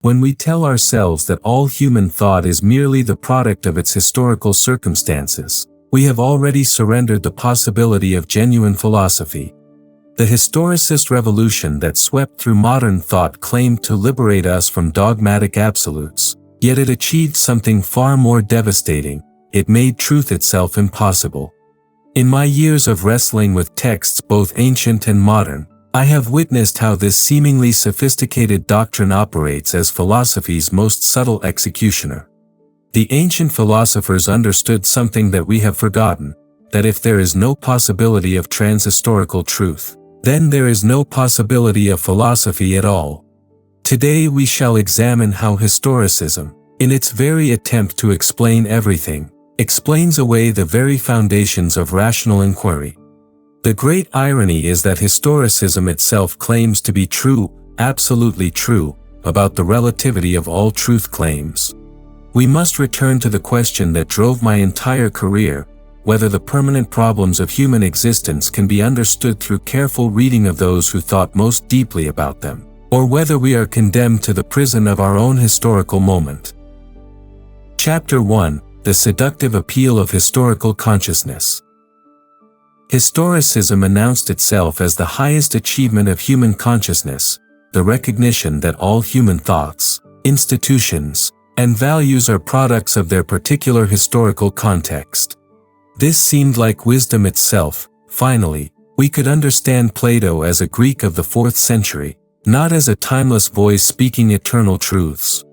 When we tell ourselves that all human thought is merely the product of its historical circumstances, we have already surrendered the possibility of genuine philosophy. The historicist revolution that swept through modern thought claimed to liberate us from dogmatic absolutes, yet it achieved something far more devastating: it made truth itself impossible. In my years of wrestling with texts both ancient and modern, I have witnessed how this seemingly sophisticated doctrine operates as philosophy's most subtle executioner. The ancient philosophers understood something that we have forgotten, that if there is no possibility of transhistorical truth, then there is no possibility of philosophy at all. Today we shall examine how historicism, in its very attempt to explain everything, explains away the very foundations of rational inquiry. The great irony is that historicism itself claims to be true, absolutely true, about the relativity of all truth claims. We must return to the question that drove my entire career: whether the permanent problems of human existence can be understood through careful reading of those who thought most deeply about them, or whether we are condemned to the prison of our own historical moment. Chapter 1: The Seductive Appeal of Historical Consciousness. Historicism announced itself as the highest achievement of human consciousness, the recognition that all human thoughts, institutions, and values are products of their particular historical context. This seemed like wisdom itself. Finally, we could understand Plato as a Greek of the 4th century, not as a timeless voice speaking eternal truths.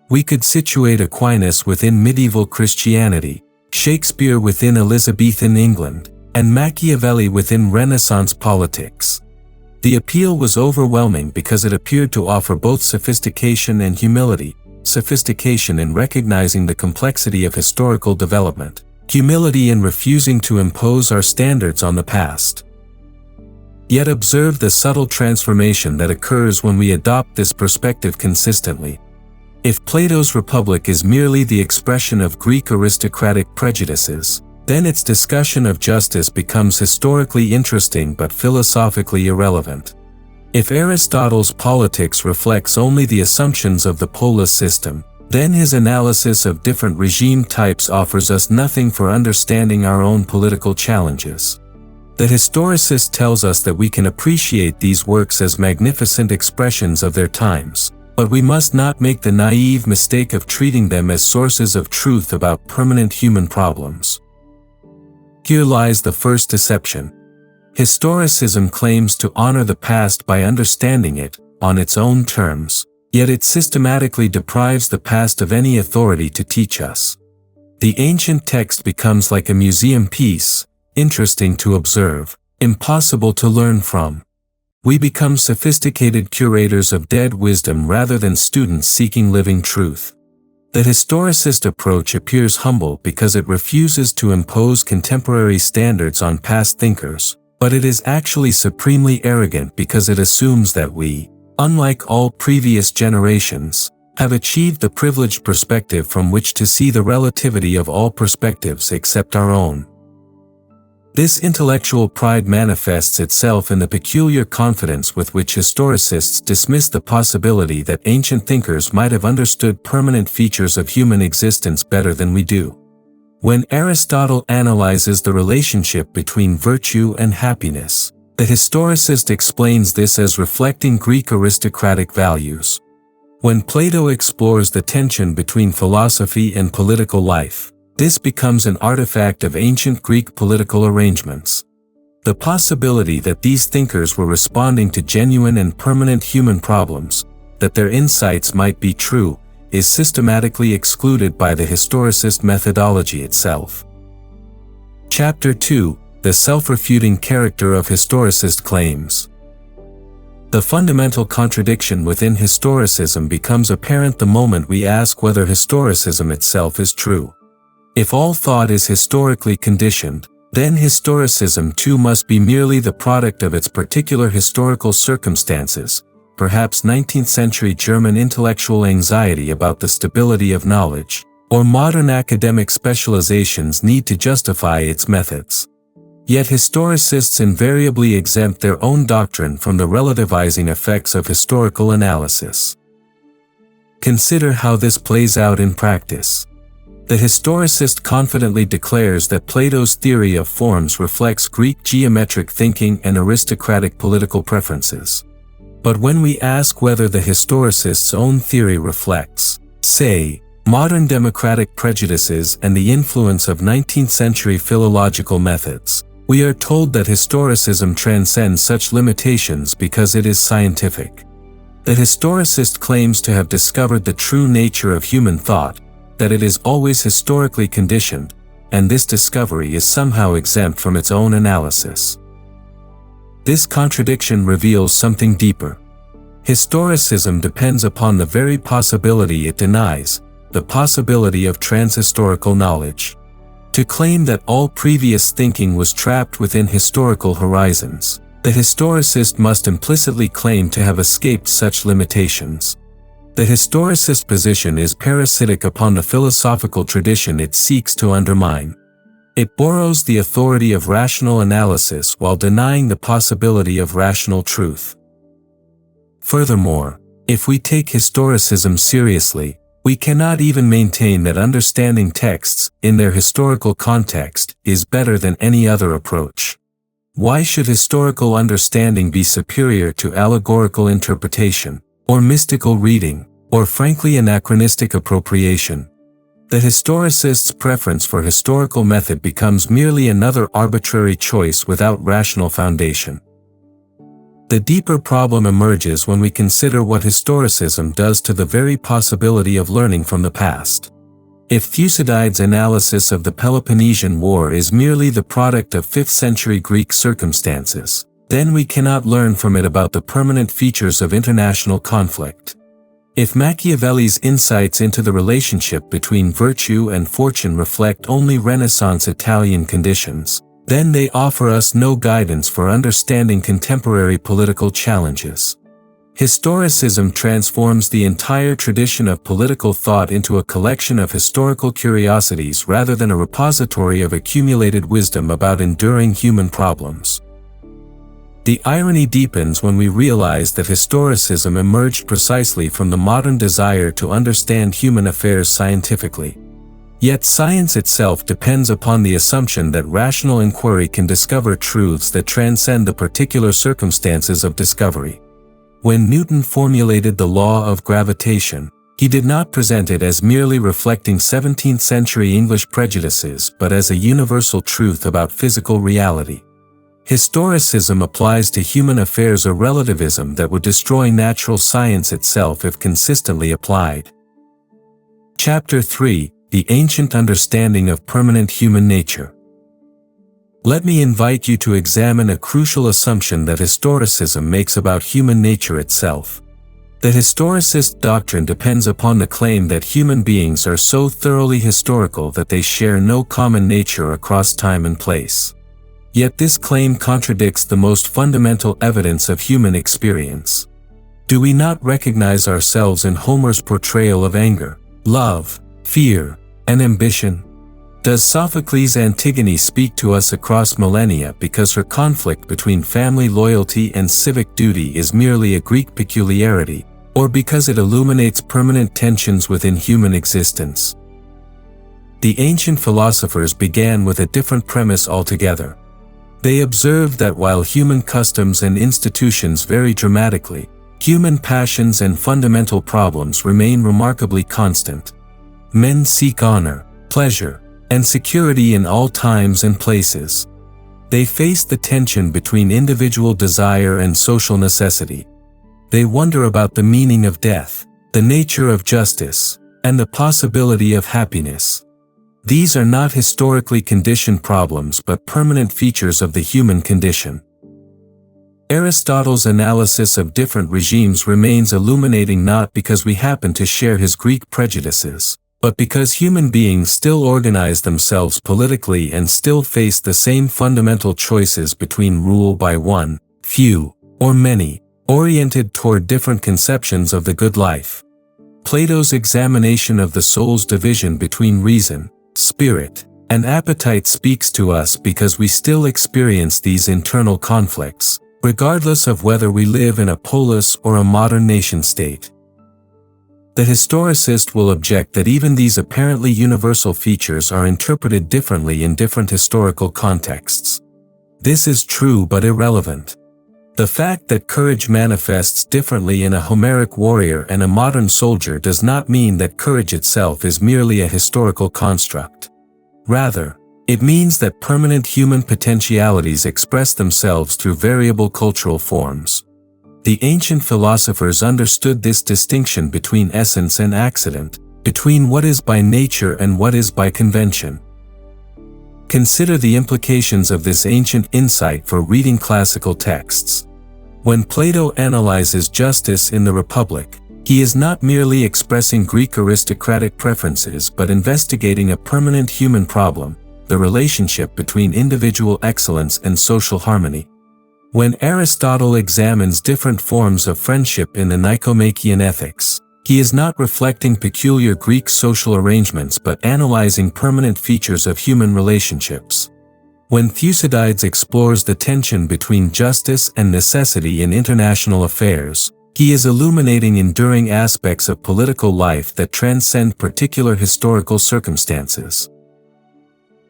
We could situate Aquinas within medieval Christianity, Shakespeare within Elizabethan England, and Machiavelli within Renaissance politics. The appeal was overwhelming because it appeared to offer both sophistication and humility: sophistication in recognizing the complexity of historical development, humility in refusing to impose our standards on the past. Yet observe the subtle transformation that occurs when we adopt this perspective consistently. If Plato's Republic is merely the expression of Greek aristocratic prejudices, then its discussion of justice becomes historically interesting but philosophically irrelevant. If Aristotle's Politics reflects only the assumptions of the polis system, then his analysis of different regime types offers us nothing for understanding our own political challenges. The historicist tells us that we can appreciate these works as magnificent expressions of their times, but we must not make the naive mistake of treating them as sources of truth about permanent human problems. Here lies the first deception. Historicism claims to honor the past by understanding it, on its own terms, yet it systematically deprives the past of any authority to teach us. The ancient text becomes like a museum piece, interesting to observe, impossible to learn from. We become sophisticated curators of dead wisdom rather than students seeking living truth. The historicist approach appears humble because it refuses to impose contemporary standards on past thinkers, but it is actually supremely arrogant because it assumes that we, unlike all previous generations, have achieved the privileged perspective from which to see the relativity of all perspectives except our own. This intellectual pride manifests itself in the peculiar confidence with which historicists dismiss the possibility that ancient thinkers might have understood permanent features of human existence better than we do. When Aristotle analyzes the relationship between virtue and happiness, the historicist explains this as reflecting Greek aristocratic values. When Plato explores the tension between philosophy and political life, this becomes an artifact of ancient Greek political arrangements. The possibility that these thinkers were responding to genuine and permanent human problems, that their insights might be true, is systematically excluded by the historicist methodology itself. Chapter 2: The Self-Refuting Character of Historicist Claims. The fundamental contradiction within historicism becomes apparent the moment we ask whether historicism itself is true. If all thought is historically conditioned, then historicism too must be merely the product of its particular historical circumstances. Perhaps 19th century German intellectual anxiety about the stability of knowledge, or modern academic specializations need to justify its methods. Yet historicists invariably exempt their own doctrine from the relativizing effects of historical analysis. Consider how this plays out in practice. The historicist confidently declares that Plato's theory of forms reflects Greek geometric thinking and aristocratic political preferences. But when we ask whether the historicist's own theory reflects, say, modern democratic prejudices and the influence of 19th-century philological methods, we are told that historicism transcends such limitations because it is scientific. The historicist claims to have discovered the true nature of human thought, that it is always historically conditioned, and this discovery is somehow exempt from its own analysis. This contradiction reveals something deeper. Historicism depends upon the very possibility it denies, the possibility of transhistorical knowledge. To claim that all previous thinking was trapped within historical horizons, the historicist must implicitly claim to have escaped such limitations. The historicist position is parasitic upon the philosophical tradition it seeks to undermine. It borrows the authority of rational analysis while denying the possibility of rational truth. Furthermore, if we take historicism seriously, we cannot even maintain that understanding texts, in their historical context, is better than any other approach. Why should historical understanding be superior to allegorical interpretation, or mystical reading, or frankly anachronistic appropriation? The historicist's preference for historical method becomes merely another arbitrary choice without rational foundation. The deeper problem emerges when we consider what historicism does to the very possibility of learning from the past. If Thucydides' analysis of the Peloponnesian War is merely the product of 5th-century Greek circumstances, then we cannot learn from it about the permanent features of international conflict. If Machiavelli's insights into the relationship between virtue and fortune reflect only Renaissance Italian conditions, then they offer us no guidance for understanding contemporary political challenges. Historicism transforms the entire tradition of political thought into a collection of historical curiosities rather than a repository of accumulated wisdom about enduring human problems. The irony deepens when we realize that historicism emerged precisely from the modern desire to understand human affairs scientifically. Yet science itself depends upon the assumption that rational inquiry can discover truths that transcend the particular circumstances of discovery. When Newton formulated the law of gravitation, he did not present it as merely reflecting 17th-century English prejudices but as a universal truth about physical reality. Historicism applies to human affairs a relativism that would destroy natural science itself if consistently applied. Chapter 3: The Ancient Understanding of Permanent Human Nature. Let me invite you to examine a crucial assumption that historicism makes about human nature itself. The historicist doctrine depends upon the claim that human beings are so thoroughly historical that they share no common nature across time and place. Yet this claim contradicts the most fundamental evidence of human experience. Do we not recognize ourselves in Homer's portrayal of anger, love, fear, and ambition? Does Sophocles' Antigone speak to us across millennia because her conflict between family loyalty and civic duty is merely a Greek peculiarity, or because it illuminates permanent tensions within human existence? The ancient philosophers began with a different premise altogether. They observed that while human customs and institutions vary dramatically, human passions and fundamental problems remain remarkably constant. Men seek honor, pleasure, and security in all times and places. They face the tension between individual desire and social necessity. They wonder about the meaning of death, the nature of justice, and the possibility of happiness. These are not historically conditioned problems but permanent features of the human condition. Aristotle's analysis of different regimes remains illuminating not because we happen to share his Greek prejudices, but because human beings still organize themselves politically and still face the same fundamental choices between rule by one, few, or many, oriented toward different conceptions of the good life. Plato's examination of the soul's division between reason, spirit, and appetite speaks to us because we still experience these internal conflicts, regardless of whether we live in a polis or a modern nation-state. The historicist will object that even these apparently universal features are interpreted differently in different historical contexts. This is true but irrelevant. The fact that courage manifests differently in a Homeric warrior and a modern soldier does not mean that courage itself is merely a historical construct. Rather, it means that permanent human potentialities express themselves through variable cultural forms. The ancient philosophers understood this distinction between essence and accident, between what is by nature and what is by convention. Consider the implications of this ancient insight for reading classical texts. When Plato analyzes justice in the Republic, he is not merely expressing Greek aristocratic preferences but investigating a permanent human problem, the relationship between individual excellence and social harmony. When Aristotle examines different forms of friendship in the Nicomachean Ethics, he is not reflecting peculiar Greek social arrangements but analyzing permanent features of human relationships. When Thucydides explores the tension between justice and necessity in international affairs, he is illuminating enduring aspects of political life that transcend particular historical circumstances.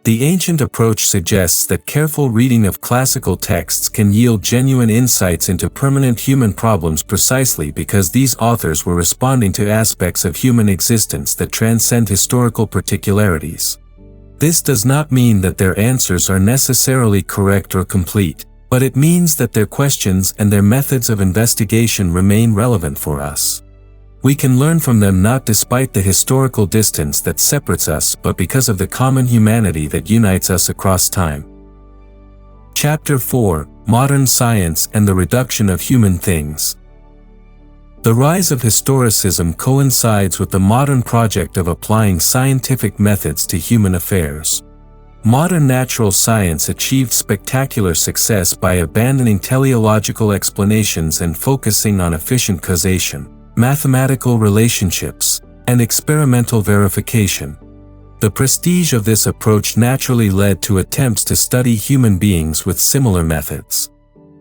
The ancient approach suggests that careful reading of classical texts can yield genuine insights into permanent human problems precisely because these authors were responding to aspects of human existence that transcend historical particularities. This does not mean that their answers are necessarily correct or complete, but it means that their questions and their methods of investigation remain relevant for us. We can learn from them not despite the historical distance that separates us but because of the common humanity that unites us across time. Chapter 4: Modern Science and the Reduction of Human Things. The rise of historicism coincides with the modern project of applying scientific methods to human affairs. Modern natural science achieved spectacular success by abandoning teleological explanations and focusing on efficient causation, mathematical relationships, and experimental verification. The prestige of this approach naturally led to attempts to study human beings with similar methods.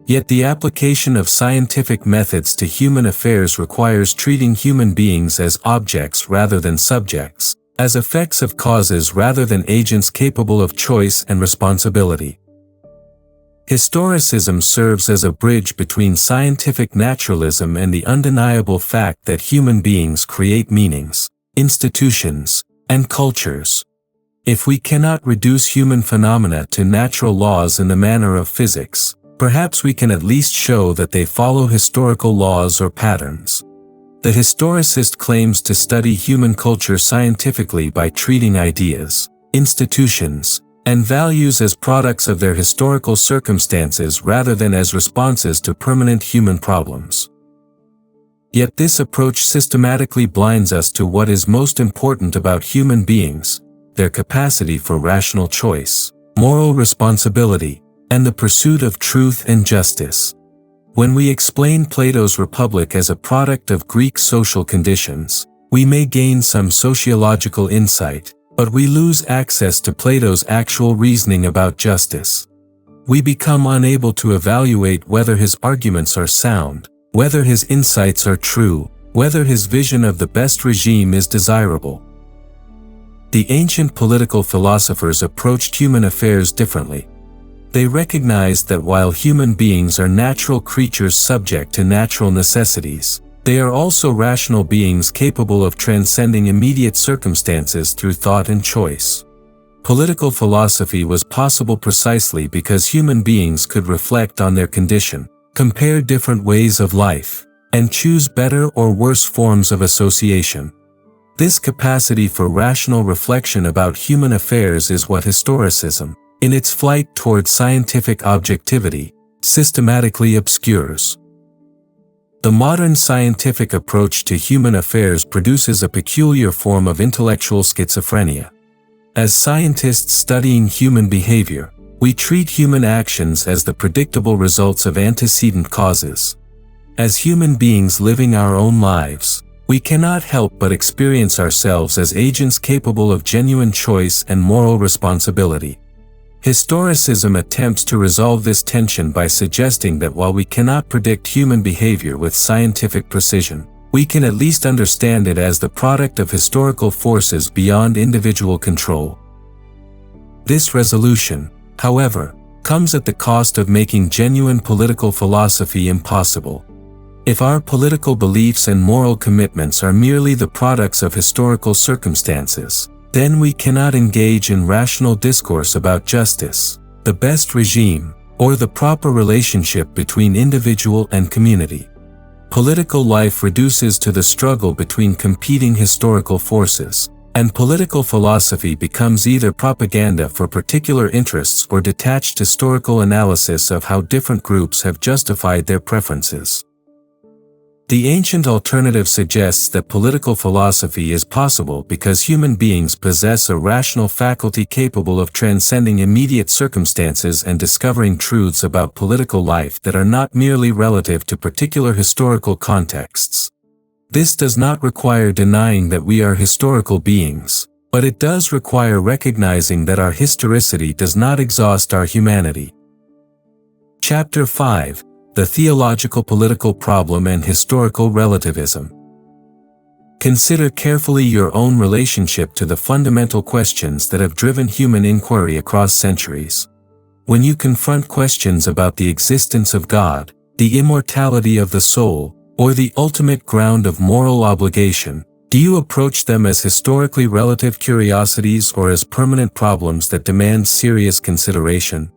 Yet the application of scientific methods to human affairs requires treating human beings as objects rather than subjects, as effects of causes rather than agents capable of choice and responsibility. Historicism serves as a bridge between scientific naturalism and the undeniable fact that human beings create meanings, institutions, and cultures. If we cannot reduce human phenomena to natural laws in the manner of physics, perhaps we can at least show that they follow historical laws or patterns. The historicist claims to study human culture scientifically by treating ideas, institutions, and values as products of their historical circumstances rather than as responses to permanent human problems. Yet this approach systematically blinds us to what is most important about human beings: their capacity for rational choice, moral responsibility, and the pursuit of truth and justice. When we explain Plato's Republic as a product of Greek social conditions, we may gain some sociological insight, but we lose access to Plato's actual reasoning about justice. We become unable to evaluate whether his arguments are sound, whether his insights are true, whether his vision of the best regime is desirable. The ancient political philosophers approached human affairs differently. They recognized that while human beings are natural creatures subject to natural necessities, they are also rational beings capable of transcending immediate circumstances through thought and choice. Political philosophy was possible precisely because human beings could reflect on their condition, compare different ways of life, and choose better or worse forms of association. This capacity for rational reflection about human affairs is what historicism, in its flight toward scientific objectivity, systematically obscures. The modern scientific approach to human affairs produces a peculiar form of intellectual schizophrenia. As scientists studying human behavior, we treat human actions as the predictable results of antecedent causes. As human beings living our own lives, we cannot help but experience ourselves as agents capable of genuine choice and moral responsibility. Historicism attempts to resolve this tension by suggesting that while we cannot predict human behavior with scientific precision, we can at least understand it as the product of historical forces beyond individual control. This resolution, however, comes at the cost of making genuine political philosophy impossible. If our political beliefs and moral commitments are merely the products of historical circumstances, then we cannot engage in rational discourse about justice, the best regime, or the proper relationship between individual and community. Political life reduces to the struggle between competing historical forces, and political philosophy becomes either propaganda for particular interests or detached historical analysis of how different groups have justified their preferences. The ancient alternative suggests that political philosophy is possible because human beings possess a rational faculty capable of transcending immediate circumstances and discovering truths about political life that are not merely relative to particular historical contexts. This does not require denying that we are historical beings, but it does require recognizing that our historicity does not exhaust our humanity. Chapter 5: The Theological Political Problem and Historical Relativism. Consider carefully your own relationship to the fundamental questions that have driven human inquiry across centuries. When you confront questions about the existence of God, the immortality of the soul, or the ultimate ground of moral obligation, do you approach them as historically relative curiosities or as permanent problems that demand serious consideration?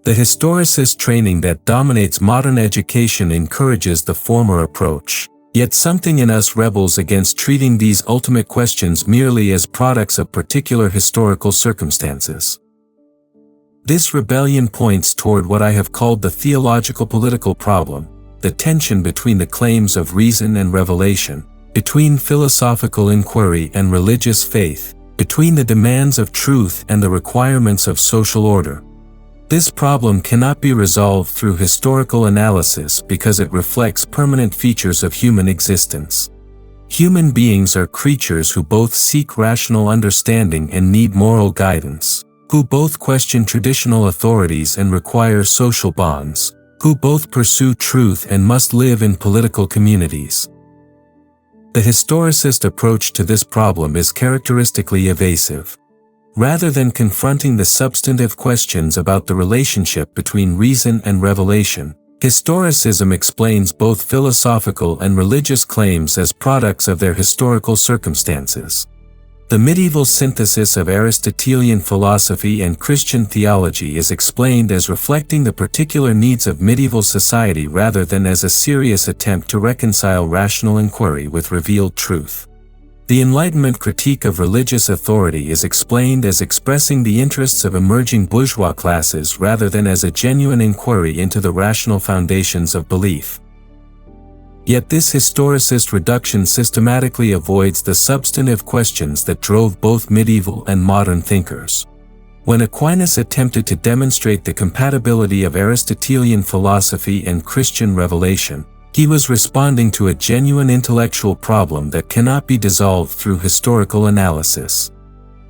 The historicist training that dominates modern education encourages the former approach, yet something in us rebels against treating these ultimate questions merely as products of particular historical circumstances. This rebellion points toward what I have called the theological political problem, the tension between the claims of reason and revelation, between philosophical inquiry and religious faith, between the demands of truth and the requirements of social order. This problem cannot be resolved through historical analysis because it reflects permanent features of human existence. Human beings are creatures who both seek rational understanding and need moral guidance, who both question traditional authorities and require social bonds, who both pursue truth and must live in political communities. The historicist approach to this problem is characteristically evasive. Rather than confronting the substantive questions about the relationship between reason and revelation, historicism explains both philosophical and religious claims as products of their historical circumstances. The medieval synthesis of Aristotelian philosophy and Christian theology is explained as reflecting the particular needs of medieval society rather than as a serious attempt to reconcile rational inquiry with revealed truth. The Enlightenment critique of religious authority is explained as expressing the interests of emerging bourgeois classes rather than as a genuine inquiry into the rational foundations of belief. Yet this historicist reduction systematically avoids the substantive questions that drove both medieval and modern thinkers. When Aquinas attempted to demonstrate the compatibility of Aristotelian philosophy and Christian revelation, he was responding to a genuine intellectual problem that cannot be dissolved through historical analysis.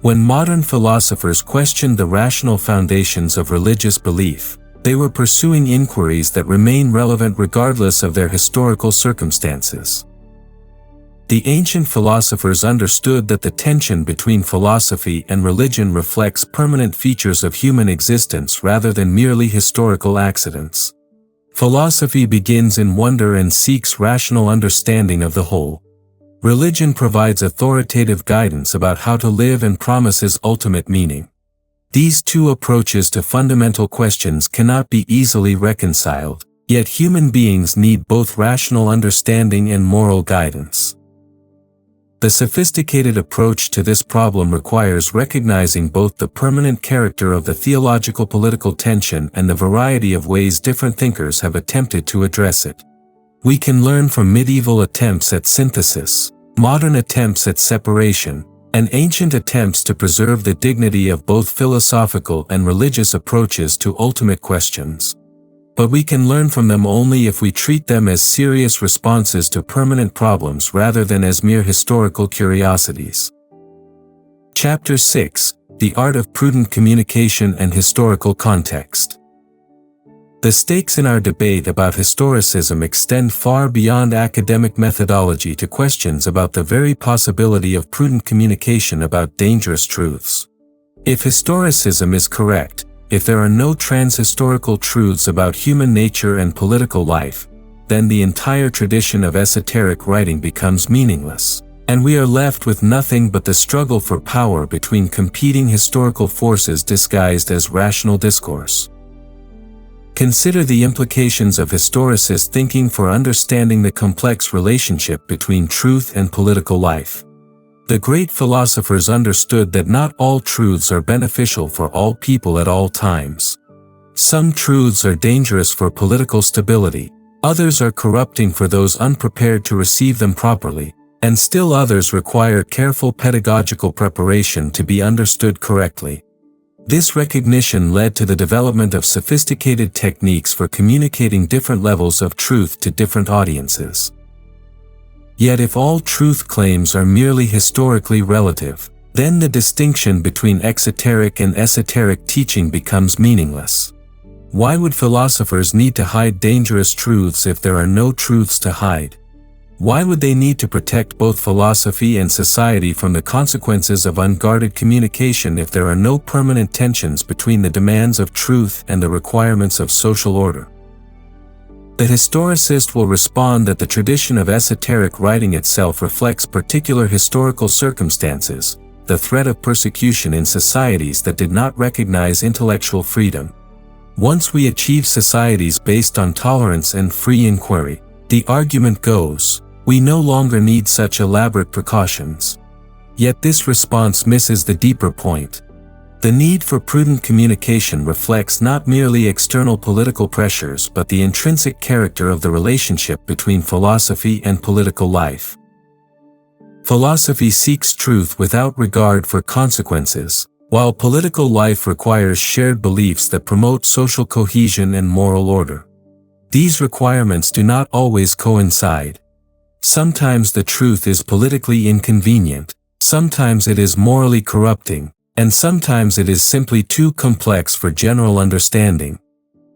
When modern philosophers questioned the rational foundations of religious belief, they were pursuing inquiries that remain relevant regardless of their historical circumstances. The ancient philosophers understood that the tension between philosophy and religion reflects permanent features of human existence rather than merely historical accidents. Philosophy begins in wonder and seeks rational understanding of the whole. Religion provides authoritative guidance about how to live and promises ultimate meaning. These two approaches to fundamental questions cannot be easily reconciled, yet human beings need both rational understanding and moral guidance. The sophisticated approach to this problem requires recognizing both the permanent character of the theological political tension and the variety of ways different thinkers have attempted to address it. We can learn from medieval attempts at synthesis, modern attempts at separation, and ancient attempts to preserve the dignity of both philosophical and religious approaches to ultimate questions. But we can learn from them only if we treat them as serious responses to permanent problems rather than as mere historical curiosities. Chapter 6: The Art of Prudent Communication and Historical Context. The stakes in our debate about historicism extend far beyond academic methodology to questions about the very possibility of prudent communication about dangerous truths. If historicism is correct, if there are no transhistorical truths about human nature and political life, then the entire tradition of esoteric writing becomes meaningless, and we are left with nothing but the struggle for power between competing historical forces disguised as rational discourse. Consider the implications of historicist thinking for understanding the complex relationship between truth and political life. The great philosophers understood that not all truths are beneficial for all people at all times. Some truths are dangerous for political stability, others are corrupting for those unprepared to receive them properly, and still others require careful pedagogical preparation to be understood correctly. This recognition led to the development of sophisticated techniques for communicating different levels of truth to different audiences. Yet if all truth claims are merely historically relative, then the distinction between exoteric and esoteric teaching becomes meaningless. Why would philosophers need to hide dangerous truths if there are no truths to hide? Why would they need to protect both philosophy and society from the consequences of unguarded communication if there are no permanent tensions between the demands of truth and the requirements of social order? The historicist will respond that the tradition of esoteric writing itself reflects particular historical circumstances, the threat of persecution in societies that did not recognize intellectual freedom. Once we achieve societies based on tolerance and free inquiry, the argument goes, we no longer need such elaborate precautions. Yet this response misses the deeper point. The need for prudent communication reflects not merely external political pressures but the intrinsic character of the relationship between philosophy and political life. Philosophy seeks truth without regard for consequences, while political life requires shared beliefs that promote social cohesion and moral order. These requirements do not always coincide. Sometimes the truth is politically inconvenient, sometimes it is morally corrupting, and sometimes it is simply too complex for general understanding.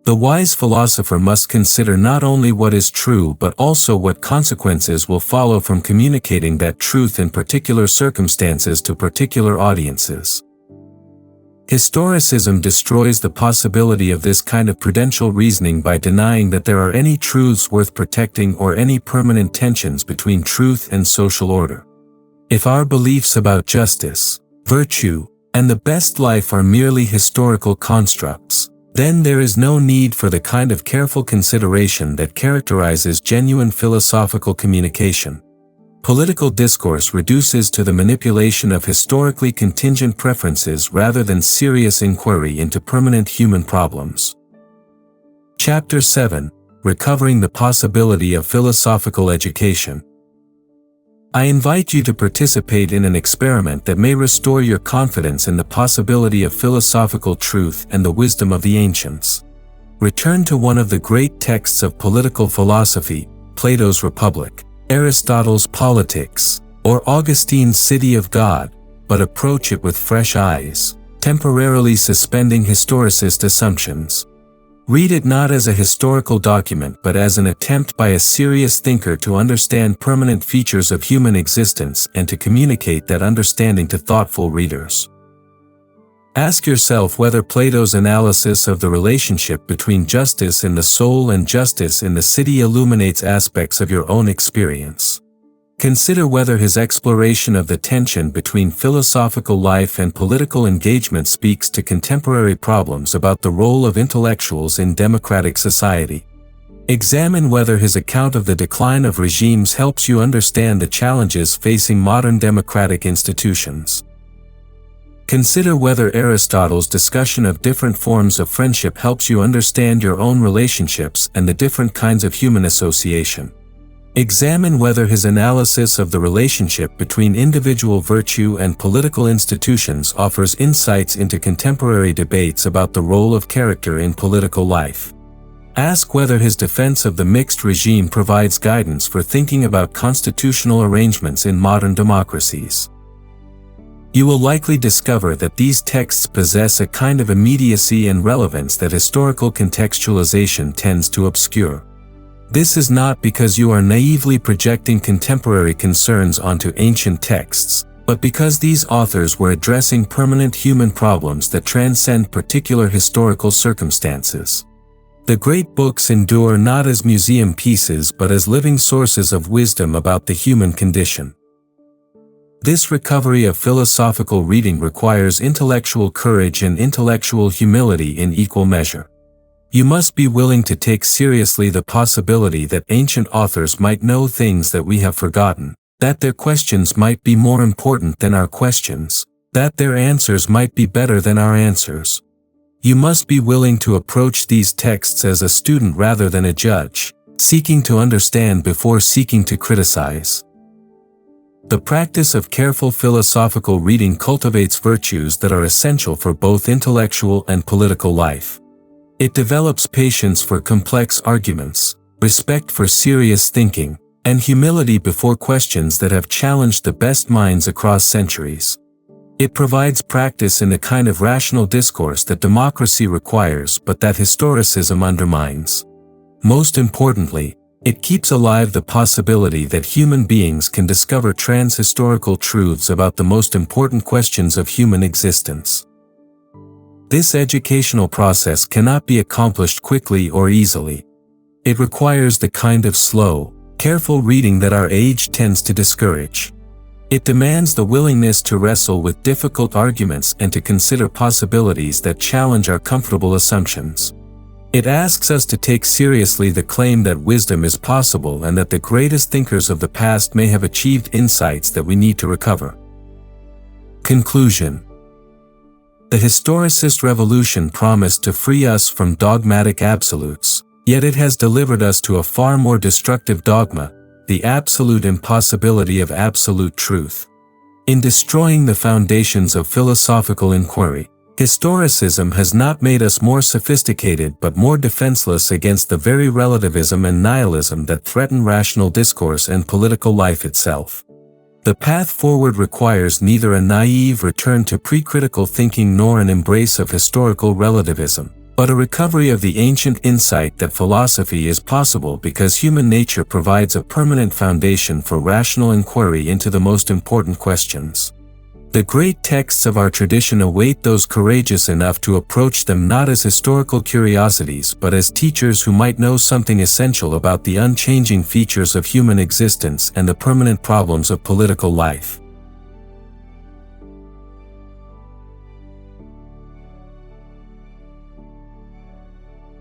The wise philosopher must consider not only what is true but also what consequences will follow from communicating that truth in particular circumstances to particular audiences. Historicism destroys the possibility of this kind of prudential reasoning by denying that there are any truths worth protecting or any permanent tensions between truth and social order. If our beliefs about justice, virtue, and the best life are merely historical constructs, then there is no need for the kind of careful consideration that characterizes genuine philosophical communication. Political discourse reduces to the manipulation of historically contingent preferences rather than serious inquiry into permanent human problems. Chapter 7: Recovering the Possibility of Philosophical Education. I invite you to participate in an experiment that may restore your confidence in the possibility of philosophical truth and the wisdom of the ancients. Return to one of the great texts of political philosophy, Plato's Republic, Aristotle's Politics, or Augustine's City of God, but approach it with fresh eyes, temporarily suspending historicist assumptions. Read it not as a historical document but as an attempt by a serious thinker to understand permanent features of human existence and to communicate that understanding to thoughtful readers. Ask yourself whether Plato's analysis of the relationship between justice in the soul and justice in the city illuminates aspects of your own experience. Consider whether his exploration of the tension between philosophical life and political engagement speaks to contemporary problems about the role of intellectuals in democratic society. Examine whether his account of the decline of regimes helps you understand the challenges facing modern democratic institutions. Consider whether Aristotle's discussion of different forms of friendship helps you understand your own relationships and the different kinds of human association. Examine whether his analysis of the relationship between individual virtue and political institutions offers insights into contemporary debates about the role of character in political life. Ask whether his defense of the mixed regime provides guidance for thinking about constitutional arrangements in modern democracies. You will likely discover that these texts possess a kind of immediacy and relevance that historical contextualization tends to obscure. This is not because you are naively projecting contemporary concerns onto ancient texts, but because these authors were addressing permanent human problems that transcend particular historical circumstances. The great books endure not as museum pieces but as living sources of wisdom about the human condition. This recovery of philosophical reading requires intellectual courage and intellectual humility in equal measure. You must be willing to take seriously the possibility that ancient authors might know things that we have forgotten, that their questions might be more important than our questions, that their answers might be better than our answers. You must be willing to approach these texts as a student rather than a judge, seeking to understand before seeking to criticize. The practice of careful philosophical reading cultivates virtues that are essential for both intellectual and political life. It develops patience for complex arguments, respect for serious thinking, and humility before questions that have challenged the best minds across centuries. It provides practice in the kind of rational discourse that democracy requires but that historicism undermines. Most importantly, it keeps alive the possibility that human beings can discover trans-historical truths about the most important questions of human existence. This educational process cannot be accomplished quickly or easily. It requires the kind of slow, careful reading that our age tends to discourage. It demands the willingness to wrestle with difficult arguments and to consider possibilities that challenge our comfortable assumptions. It asks us to take seriously the claim that wisdom is possible and that the greatest thinkers of the past may have achieved insights that we need to recover. Conclusion. The historicist revolution promised to free us from dogmatic absolutes, yet it has delivered us to a far more destructive dogma, the absolute impossibility of absolute truth. In destroying the foundations of philosophical inquiry, historicism has not made us more sophisticated but more defenseless against the very relativism and nihilism that threaten rational discourse and political life itself. The path forward requires neither a naive return to pre-critical thinking nor an embrace of historical relativism, but a recovery of the ancient insight that philosophy is possible because human nature provides a permanent foundation for rational inquiry into the most important questions. The great texts of our tradition await those courageous enough to approach them not as historical curiosities but as teachers who might know something essential about the unchanging features of human existence and the permanent problems of political life.